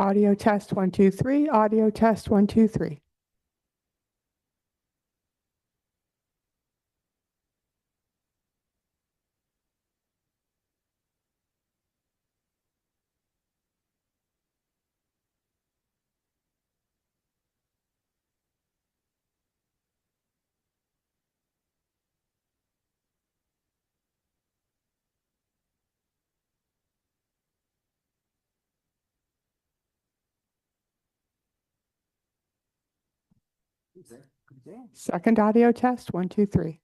Audio test 1, 2, 3. Audio test 1, 2, 3. Second audio test 1, 2, 3.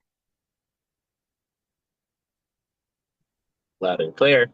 Loud and clear.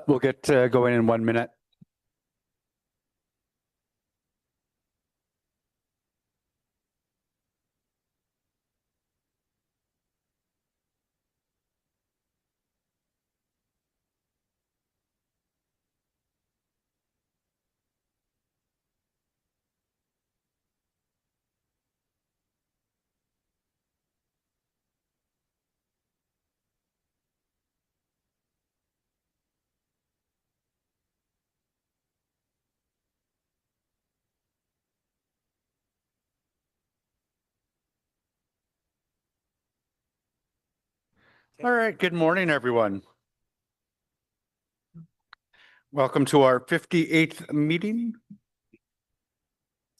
We'll get going in 1 minute. All right, good morning, everyone. Welcome to our 58th meeting.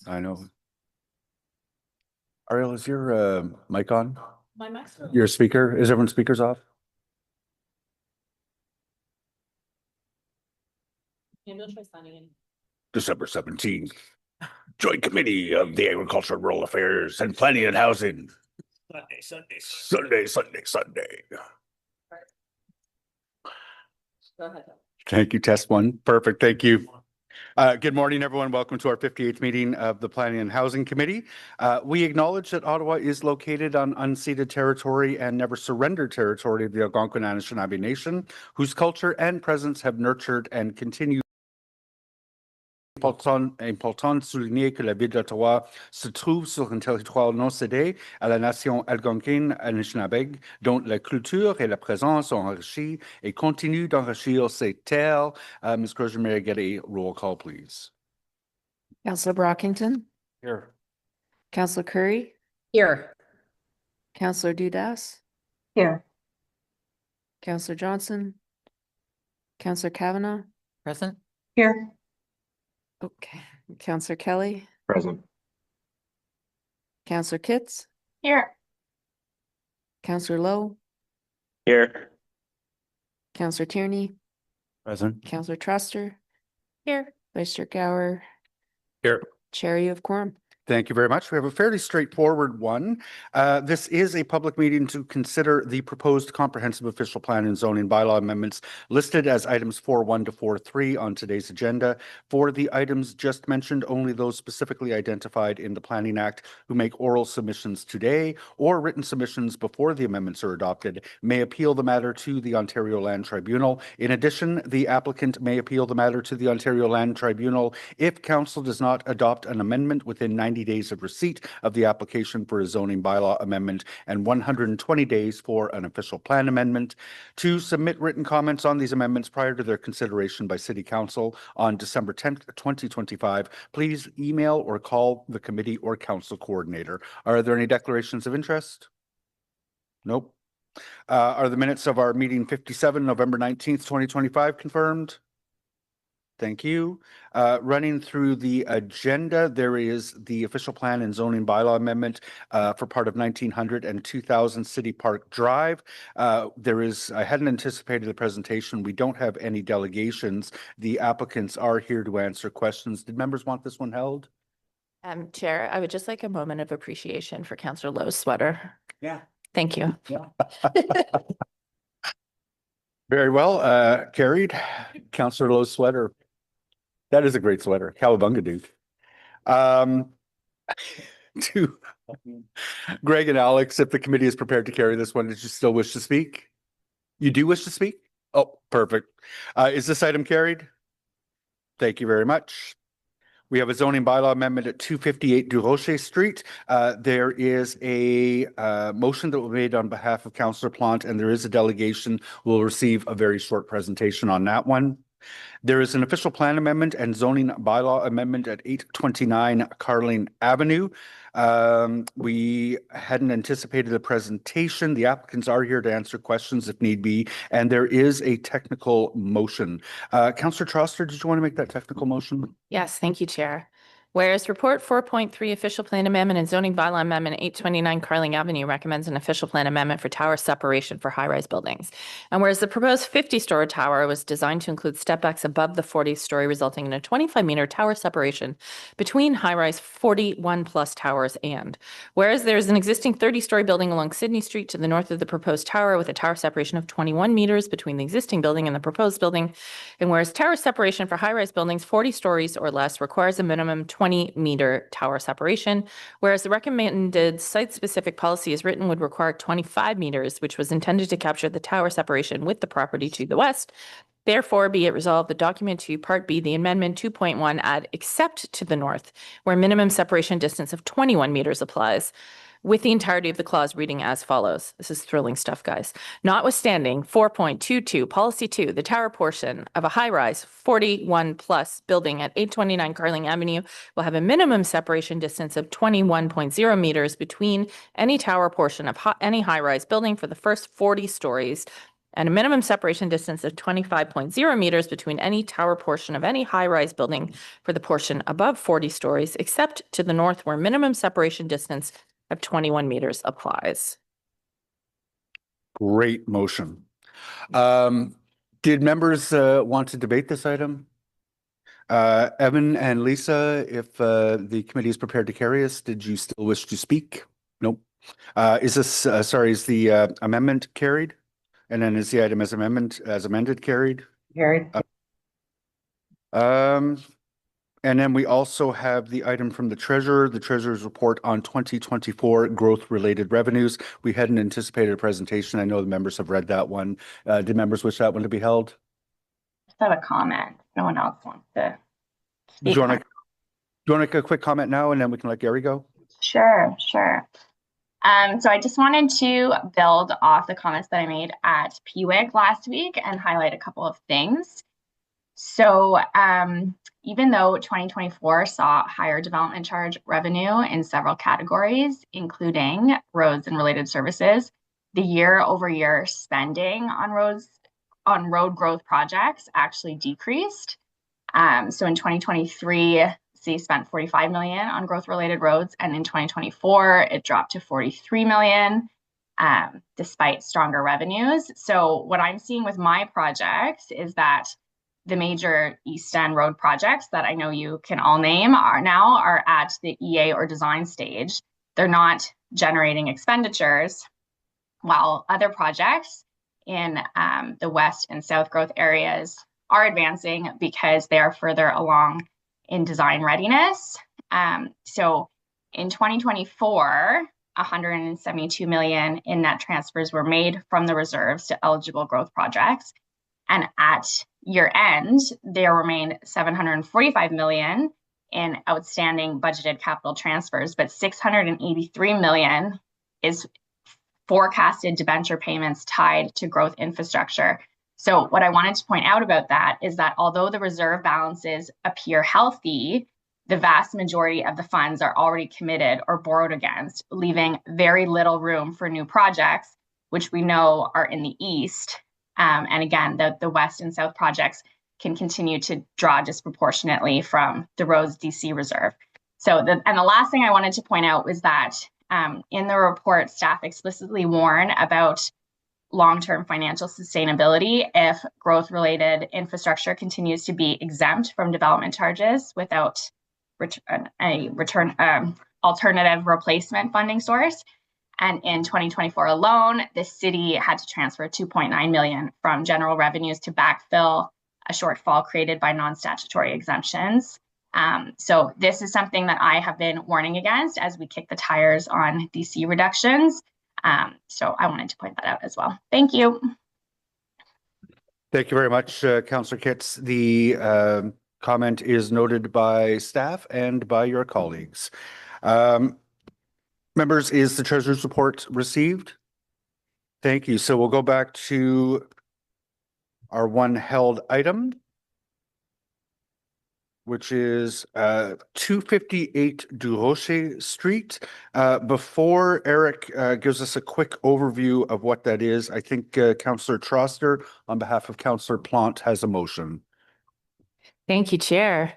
I know. Ariel, is your mic on? My mic's on. Your speaker? Is everyone's speakers off? Maybe I'll try signing in. December 17th, Joint Committee of the Agriculture, Rural Affairs and Planning and Housing. Sunday. Go ahead. Thank you, test one. Perfect, thank you. Good morning, everyone. Welcome to our 58th meeting of the Planning and Housing Committee. We acknowledge that Ottawa is located on unceded territory and never surrendered territory of the Algonquin Anishinaabe Nation, whose culture and presence have nurtured and continue. Important de souligner que la ville d'Ottawa se trouve sur un territoire non cédé à la nation algonquine Anishinaabe, dont la culture et la présence ont enrichi et continuent d'enrichir ces terres. Ms. Crozier, may I get a roll call, please? Councillor Brockington, Here. Councillor Curry, Here. Councillor Dudas, Here. Councillor Johnson, Councillor Kavanagh. Present. Here. Okay, Councillor Kelly, Present. Councillor Kitts, Here. Councillor Lowe, Here. Councillor Tierney, Present. Councillor Truster, Here. Vice Chair Gower, Here. Chair, you have quorum. Thank you very much. We have a fairly straightforward one. This is a public meeting to consider the proposed comprehensive official plan and zoning bylaw amendments listed as items 4.1 to 4.3 on today's agenda. For the items just mentioned, only those specifically identified in the Planning Act who make oral submissions today or written submissions before the amendments are adopted may appeal the matter to the Ontario Land Tribunal. In addition, the applicant may appeal the matter to the Ontario Land Tribunal if Council does not adopt an amendment within 90 days of receipt of the application for a zoning bylaw amendment and 120 days for an official plan amendment. To submit written comments on these amendments prior to their consideration by City Council on December 10th, 2025, please email or call the committee or council coordinator. Are there any declarations of interest? Nope. Are the minutes of our meeting 57, November 19th, 2025 confirmed? Thank you. Running through the agenda, there is the official plan and zoning bylaw amendment for part of 1900 and 2000 City Park Drive. I hadn't anticipated the presentation. We don't have any delegations. The applicants are here to answer questions. Did members want this one held? Chair, I would just like a moment of appreciation for Councillor Lowe's sweater. Yeah. Thank you. Yeah. Very well. Carried. Councillor Lowe's sweater. That is a great sweater. Cowabunga, dude. To Greg and Alex, if the committee is prepared to carry this one, did you still wish to speak? You do wish to speak? Oh, perfect. Is this item carried? Thank you very much. We have a zoning bylaw amendment at 258 Du Rocher Street. There is a motion that was made on behalf of Councillor Plante, and there is a delegation. We'll receive a very short presentation on that one. There is an official plan amendment and zoning bylaw amendment at 829 Carling Avenue. We hadn't anticipated the presentation. The applicants are here to answer questions if need be, and there is a technical motion. Councillor Troster, did you want to make that technical motion? Yes, thank you, Chair. Whereas report 4.3 official plan amendment and zoning bylaw amendment 829 Carling Avenue recommends an official plan amendment for tower separation for high-rise buildings. And whereas the proposed 50-story tower was designed to include stepbacks above the 40-story, resulting in a 25-meter tower separation between high-rise 41-plus towers. And whereas there is an existing 30-story building along Sydney Street to the north of the proposed tower with a tower separation of 21 meters between the existing building and the proposed building. And whereas tower separation for high-rise buildings 40 stories or less requires a minimum 20-meter tower separation, whereas the recommended site-specific policy as written would require 25 meters, which was intended to capture the tower separation with the property to the west. Therefore, be it resolved, the document 2, Part B, the amendment 2.1 add except to the north, where minimum separation distance of 21 meters applies, with the entirety of the clause reading as follows. This is thrilling stuff, guys. Notwithstanding 4.22, Policy 2, the tower portion of a high-rise 41-plus building at 829 Carling Avenue will have a minimum separation distance of 21.0 meters between any tower portion of any high-rise building for the first 40 stories, and a minimum separation distance of 25.0 meters between any tower portion of any high-rise building for the portion above 40 stories, except to the north where minimum separation distance of 21 meters applies. Great motion. Did members want to debate this item? Evan and Lisa, if the committee is prepared to carry us, did you still wish to speak? Nope. Is this, is the amendment carried? And then is the item as amended carried? Carried. And then we also have the item from the treasurer's report on 2024 growth-related revenues. We hadn't anticipated a presentation. I know the members have read that one. Did members wish that one to be held? Just have a comment. No one else wants to Do speak. you want to make a quick comment now, and then we can let Gary go? Sure. So I just wanted to build off the comments that I made at PWIC last week and highlight a couple of things. So even though 2024 saw higher development charge revenue in several categories, including roads and related services, the year-over-year spending on road growth projects actually decreased. So in 2023, C spent 45 million on growth-related roads, and in 2024, it dropped to 43 million, despite stronger revenues. So what I'm seeing with my projects is that the major East End road projects that I know you can all name are at the EA or design stage. They're not generating expenditures, while other projects in the West and South growth areas are advancing because they are further along in design readiness. So in 2024, 172 million in net transfers were made from the reserves to eligible growth projects. And at year end, there remained 745 million in outstanding budgeted capital transfers, but 683 million is forecasted debenture payments tied to growth infrastructure. So what I wanted to point out about that is that although the reserve balances appear healthy, the vast majority of the funds are already committed or borrowed against, leaving very little room for new projects, which we know are in the East. And again, the West and South projects can continue to draw disproportionately from the Roads DC Reserve. So the last thing I wanted to point out was that in the report, staff explicitly warn about long-term financial sustainability if growth-related infrastructure continues to be exempt from development charges without alternative replacement funding source. And in 2024 alone, the city had to transfer 2.9 million from general revenues to backfill a shortfall created by non-statutory exemptions. So this is something that I have been warning against as we kick the tires on DC reductions. So I wanted to point that out as well. Thank you. Thank you very much, Councillor Kitts. The comment is noted by staff and by your colleagues. Members, is the treasurer's report received? Thank you. So we'll go back to our one held item, which is 258 Du Rocher Street. Before Eric gives us a quick overview of what that is, I think Councillor Troster, on behalf of Councillor Plant, has a motion. Thank you, Chair.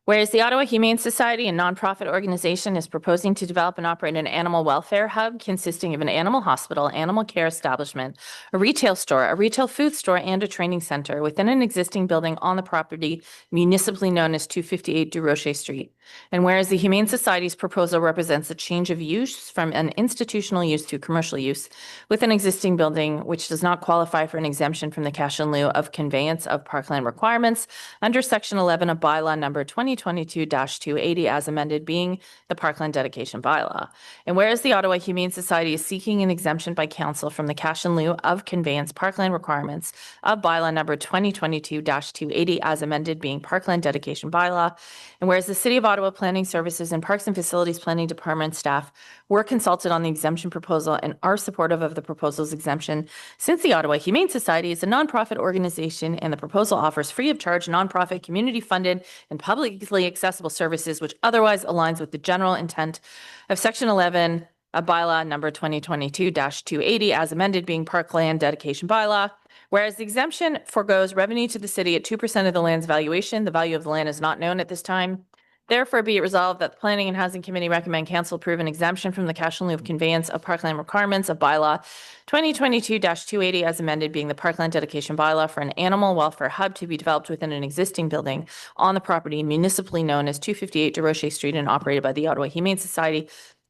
Whereas the Ottawa Humane Society, a nonprofit organization, is proposing to develop and operate an animal welfare hub consisting of an animal hospital, animal care establishment, a retail store, a retail food store, and a training center within an existing building on the property municipally known as 258 Du Rocher Street. And whereas the Humane Society's proposal represents a change of use from an institutional use to commercial use with an existing building, which does not qualify for an exemption from the cash in lieu of conveyance of parkland requirements under Section 11 of bylaw number 2022-280 as amended, being the parkland dedication bylaw. And whereas the Ottawa Humane Society is seeking an exemption by council from the cash in lieu of conveyance parkland requirements of bylaw number 2022-280 as amended, being parkland dedication bylaw. And whereas the City of Ottawa Planning Services and Parks and Facilities Planning Department staff were consulted on the exemption proposal and are supportive of the proposal's exemption, since the Ottawa Humane Society is a nonprofit organization and the proposal offers free of charge nonprofit community-funded and publicly accessible services, which otherwise aligns with the general intent of Section 11 of bylaw number 2022-280 as amended, being parkland dedication bylaw. Whereas the exemption forgoes revenue to the city at 2% of the land's valuation, the value of the land is not known at this time. Therefore, be it resolved that the Planning and Housing Committee recommend council approve an exemption from the cash in lieu of conveyance of parkland requirements of bylaw 2022-280 as amended, being the parkland dedication bylaw for an animal welfare hub to be developed within an existing building on the property municipally known as 258 Du Rocher Street and operated by the Ottawa Humane Society.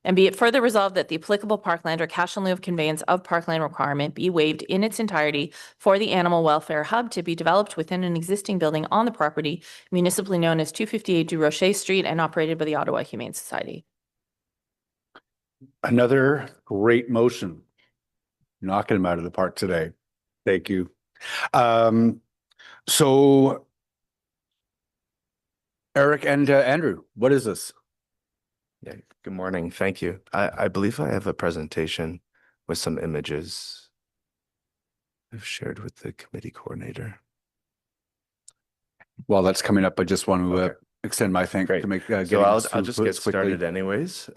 And be it further resolved that the applicable parkland or cash in lieu of conveyance of parkland requirement be waived in its entirety for the animal welfare hub to be developed within an existing building on the property municipally known as 258 Du Rocher Street and operated by the Ottawa Humane Society. Another great motion. Knocking them out of the park today. Thank you. So Eric and Andrew, what is this? Yeah, good morning. Thank you. I believe I have a presentation with some images I've shared with the committee coordinator. While that's coming up, I just want to extend my thanks Great. to make So I'll just get started anyways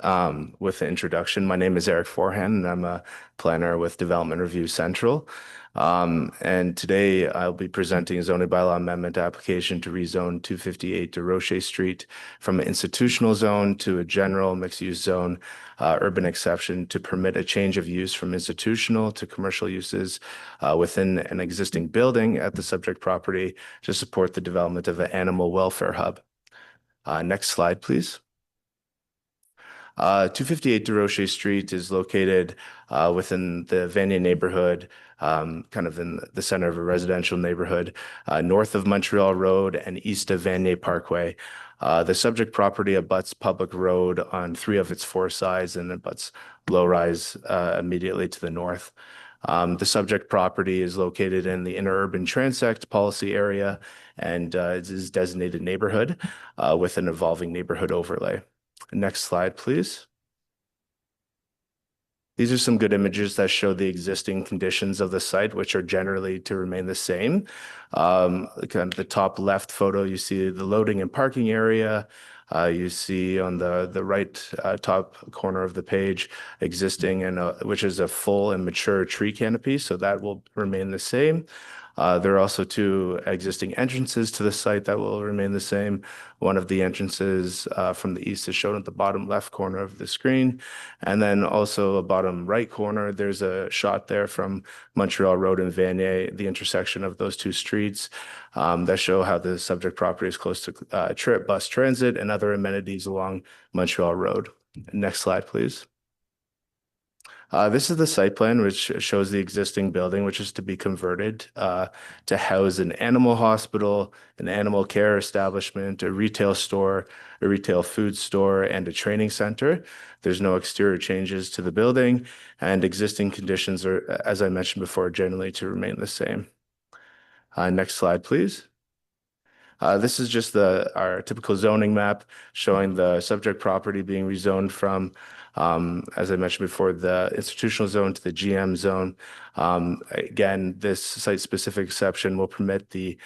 with the introduction. My name is Eric Forehand, and I'm a planner with Development Review Central. And today I'll be presenting a zoning bylaw amendment application to rezone 258 Du Rocher Street from an institutional zone to a general mixed-use zone, urban exception to permit a change of use from institutional to commercial uses within an existing building at the subject property to support the development of an animal welfare hub. Next slide, please. 258 Du Rocher Street is located within the Vanier neighborhood, kind of in the center of a residential neighborhood, north of Montreal Road and east of Vanier Parkway. The subject property abuts public road on 3 of its 4 sides and abuts low-rise immediately to the north. The subject property is located in the interurban transect policy area and it is designated neighborhood with an evolving neighborhood overlay. Next slide, please. These are some good images that show the existing conditions of the site, which are generally to remain the same. Kind of the top left photo, you see the loading and parking area. You see on the right top corner of the page, existing and which is a full and mature tree canopy, so that will remain the same. There are also 2 existing entrances to the site that will remain the same. One of the entrances from the east is shown at the bottom left corner of the screen. And then also a bottom right corner, there's a shot there from Montreal Road and Vanier, the intersection of those 2 streets that show how the subject property is close to bus transit and other amenities along Montreal Road. Next slide, please. This is the site plan, which shows the existing building, which is to be converted to house an animal hospital, an animal care establishment, a retail store, a retail food store, and a training center. There's no exterior changes to the building, and existing conditions are, as I mentioned before, generally to remain the same. Next slide, please. This is just our typical zoning map showing the subject property being rezoned from, as I mentioned before, the institutional zone to the GM zone. Again, this site-specific exception will permit the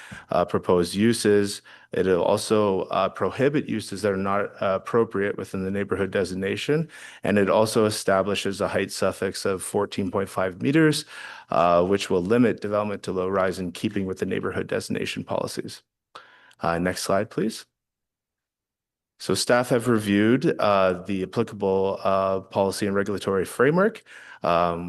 proposed uses. It'll also prohibit uses that are not appropriate within the neighborhood designation. And it also establishes a height suffix of 14.5 meters, which will limit development to low rise in keeping with the neighborhood designation policies. Next slide, please. So staff have reviewed the applicable policy and regulatory framework.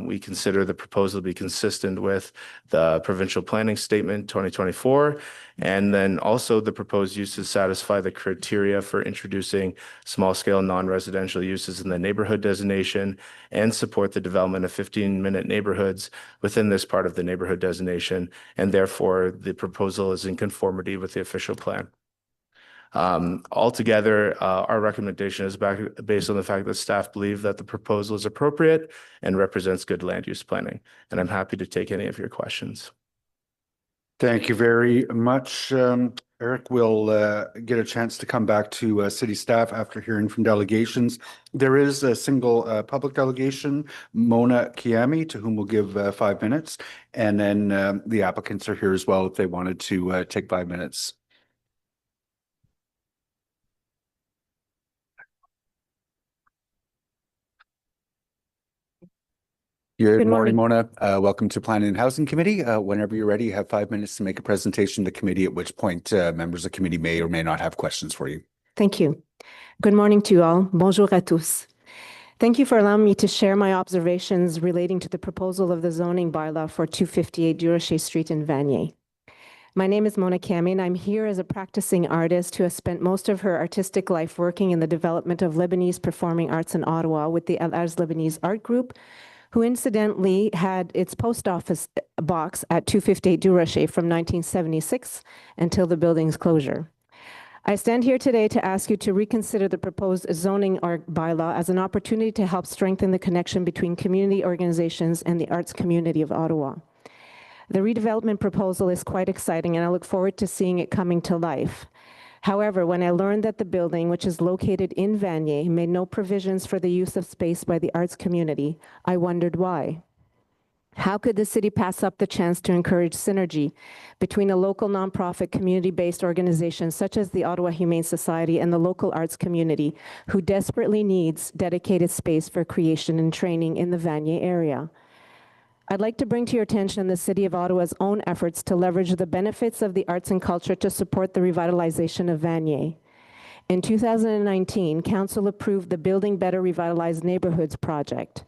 We consider the proposal to be consistent with the provincial planning statement 2024, and then also the proposed uses satisfy the criteria for introducing small-scale non-residential uses in the neighborhood designation and support the development of 15-minute neighborhoods within this part of the neighborhood designation, and therefore the proposal is in conformity with the official plan. Altogether, our recommendation is based on the fact that staff believe that the proposal is appropriate and represents good land use planning. And I'm happy to take any of your questions. Thank you very much. Eric will get a chance to come back to city staff after hearing from delegations. There is a single public delegation, Mona Kiami, to whom we'll give 5 minutes. And then the applicants are here as well if they wanted to take 5 minutes. Good morning, Mona. Welcome to Planning and Housing Committee. Whenever you're ready, you have 5 minutes to make a presentation to the committee, at which point members of the committee may or may not have questions for you. Thank you. Good morning to you all. Bonjour à tous. Thank you for allowing me to share my observations relating to the proposal of the zoning bylaw for 258 Durocher Street in Vanier. My name is Mona Kiami, and I'm here as a practicing artist who has spent most of her artistic life working in the development of Lebanese performing arts in Ottawa with the El Arz Lebanese Art Group, who incidentally had its post office box at 258 Durocher from 1976 until the building's closure. I stand here today to ask you to reconsider the proposed zoning bylaw as an opportunity to help strengthen the connection between community organizations and the arts community of Ottawa. The redevelopment proposal is quite exciting, and I look forward to seeing it coming to life. However, when I learned that the building, which is located in Vanier, made no provisions for the use of space by the arts community, I wondered why. How could the city pass up the chance to encourage synergy between a local nonprofit community-based organization such as the Ottawa Humane Society and the local arts community, who desperately needs dedicated space for creation and training in the Vanier area? I'd like to bring to your attention the City of Ottawa's own efforts to leverage the benefits of the arts and culture to support the revitalization of Vanier. In 2019, Council approved the Building Better Revitalized Neighborhoods project.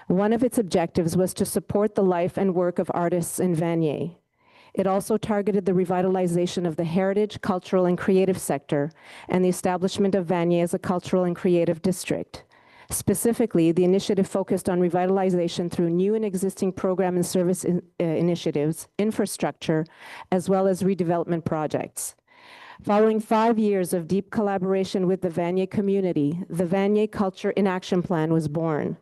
One of its objectives was to support the life and work of artists in Vanier. It also targeted the revitalization of the heritage, cultural, and creative sector, and the establishment of Vanier as a cultural and creative district. Specifically, the initiative focused on revitalization through new and existing program and service initiatives, infrastructure, as well as redevelopment projects. Following 5 years of deep collaboration with the Vanier community, the Vanier Culture in Action Plan was born.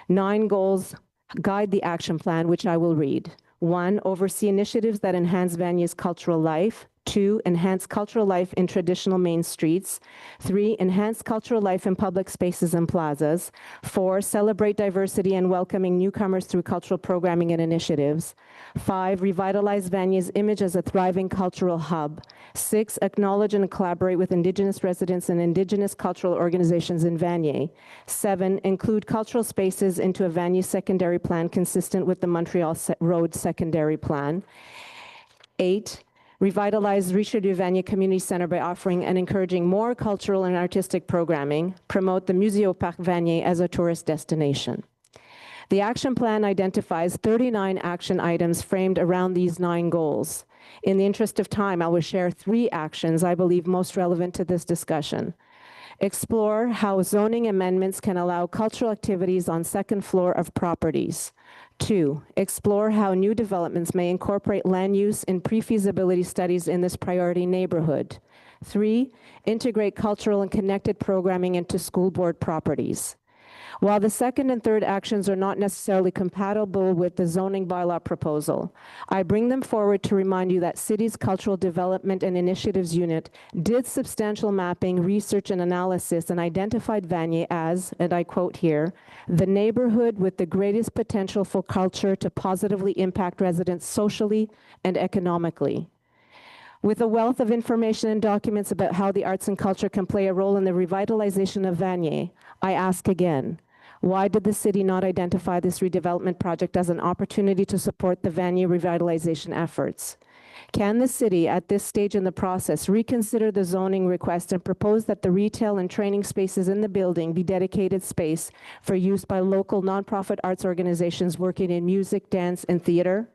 9 goals guide the action plan, which I will read. 1, oversee initiatives that enhance Vanier's cultural life. 2, enhance cultural life in traditional main streets. 3, enhance cultural life in public spaces and plazas. 4, celebrate diversity and welcoming newcomers through cultural programming and initiatives. 5, revitalize Vanier's image as a thriving cultural hub. 6, acknowledge and collaborate with Indigenous residents and Indigenous cultural organizations in Vanier. 7, include cultural spaces into a Vanier secondary plan consistent with the Montreal Road secondary plan. 8, revitalize Richelieu Vanier Community Center by offering and encouraging more cultural and artistic programming. Promote the Museo Parc Vanier as a tourist destination. The action plan identifies 39 action items framed around these 9 goals. In the interest of time, I will share 3 actions I believe most relevant to this discussion. Explore how zoning amendments can allow cultural activities on second floor of properties. 2, explore how new developments may incorporate land use in pre-feasibility studies in this priority neighborhood. 3, integrate cultural and connected programming into school board properties. While the second and third actions are not necessarily compatible with the zoning bylaw proposal, I bring them forward to remind you that City's Cultural Development and Initiatives Unit did substantial mapping, research, and analysis and identified Vanier as, and I quote here, the neighborhood with the greatest potential for culture to positively impact residents socially and economically. With a wealth of information and documents about how the arts and culture can play a role in the revitalization of Vanier, I ask again, why did the city not identify this redevelopment project as an opportunity to support the Vanier revitalization efforts? Can the city, at this stage in the process, reconsider the zoning request and propose that the retail and training spaces in the building be dedicated space for use by local nonprofit arts organizations working in music, dance, and theater?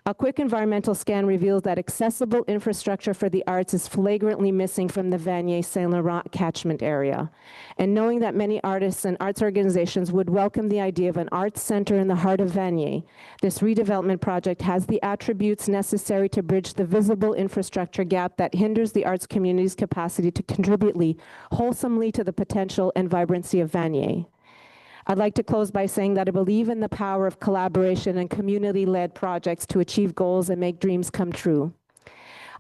A quick environmental scan reveals that accessible infrastructure for the arts is flagrantly missing from the Vanier-Saint Laurent catchment area. And knowing that many artists and arts organizations would welcome the idea of an arts center in the heart of Vanier, this redevelopment project has the attributes necessary to bridge the visible infrastructure gap that hinders the arts community's capacity to contribute wholesomely to the potential and vibrancy of Vanier. I'd like to close by saying that I believe in the power of collaboration and community-led projects to achieve goals and make dreams come true.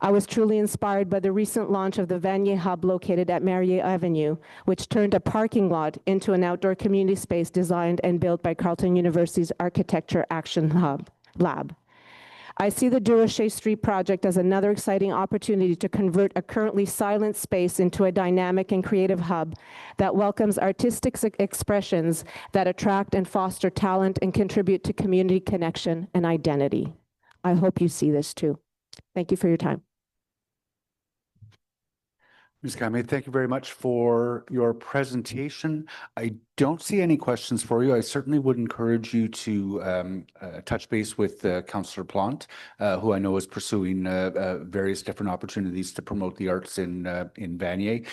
I was truly inspired by the recent launch of the Vanier Hub located at Laurier Avenue, which turned a parking lot into an outdoor community space designed and built by Carleton University's Architecture Action Lab. I see the Durocher Street project as another exciting opportunity to convert a currently silent space into a dynamic and creative hub that welcomes artistic expressions that attract and foster talent and contribute to community connection and identity. I hope you see this too. Thank you for your time. Ms. Game, thank you very much for your presentation. I don't see any questions for you. I certainly would encourage you to touch base with Councillor Plante, who I know is pursuing various different opportunities to promote the arts in Vanier.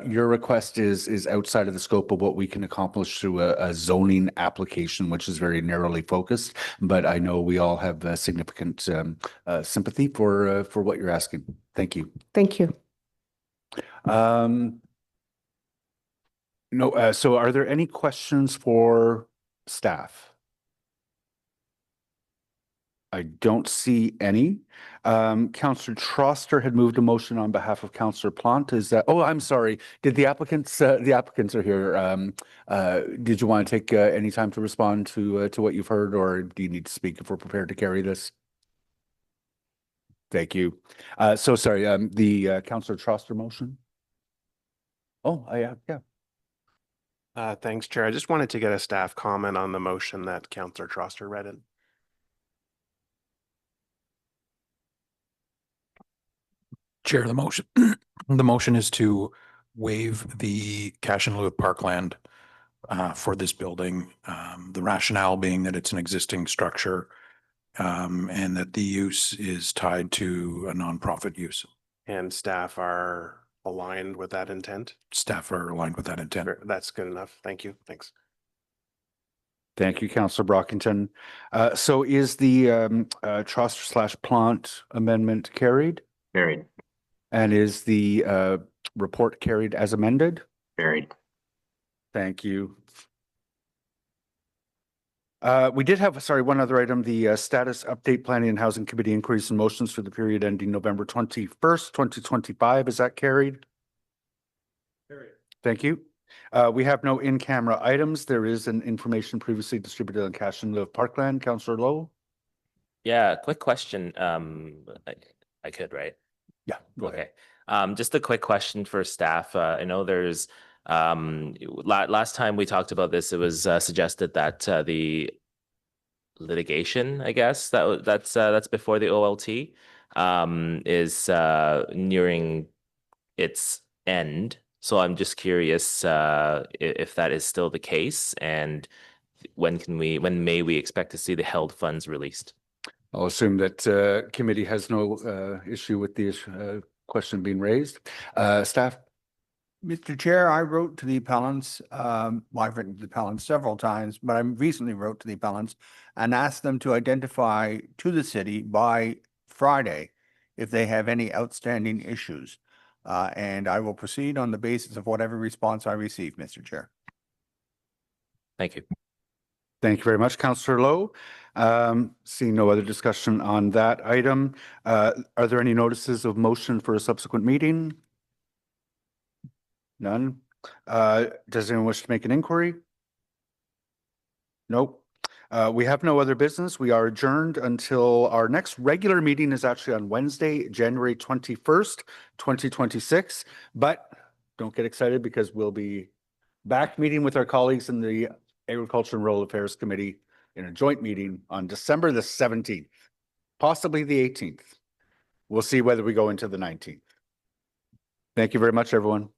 Your request is outside of the scope of what we can accomplish through a zoning application, which is very narrowly focused. But I know we all have significant sympathy for what you're asking. Thank you. Thank you. No, so are there any questions for staff? I don't see any. Councillor Troster had moved a motion on behalf of Councillor Plante. Is that, oh, I'm sorry. Did the applicants are here. Did you want to take any time to respond to what you've heard, or do you need to speak if we're prepared to carry this? Thank you. So sorry, the Councillor Troster motion? Oh, yeah. Thanks, Chair. I just wanted to get a staff comment on the motion that Councillor Troster read in. Chair, the motion the motion is to waive the cash in lieu of parkland for this building. The rationale being that it's an existing structure and that the use is tied to a nonprofit use. And staff are aligned with that intent? Staff are aligned with that intent. Sure, that's good enough. Thank you. Thanks. Thank you, Councillor Brockington. So is the Troster/Plante amendment carried? Carried. And is the report carried as amended? Carried. Thank you. We did have, sorry, one other item, the status update planning and housing committee inquiries and motions for the period ending November 21st, 2025. Is that carried? Carried. Thank you. We have no in-camera items. There is an information previously distributed on cash in lieu of parkland. Councillor Lowe? Yeah, quick question. I could, right? Yeah, go ahead. Okay. Just a quick question for staff. I know there's last time we talked about this, it was suggested that the litigation, I guess that's before the OLT, is nearing its end. So I'm just curious if that is still the case, and when may we expect to see the held funds released? I'll assume that committee has no issue with the question being raised. Staff? Mr. Chair, I wrote to the appellants, well, I've written to the appellants several times, but I recently wrote to the appellants and asked them to identify to the city by Friday if they have any outstanding issues. And I will proceed on the basis of whatever response I receive, Mr. Chair. Thank you. Thank you very much, Councillor Lowe. Seeing no other discussion on that item, are there any notices of motion for a subsequent meeting? None. Does anyone wish to make an inquiry? Nope. We have no other business. We are adjourned until our next regular meeting is actually on Wednesday, January 21st, 2026. But don't get excited, because we'll be back meeting with our colleagues in the Agriculture and Rural Affairs Committee in a joint meeting on December the 17th, possibly the 18th. We'll see whether we go into the 19th. Thank you very much, everyone.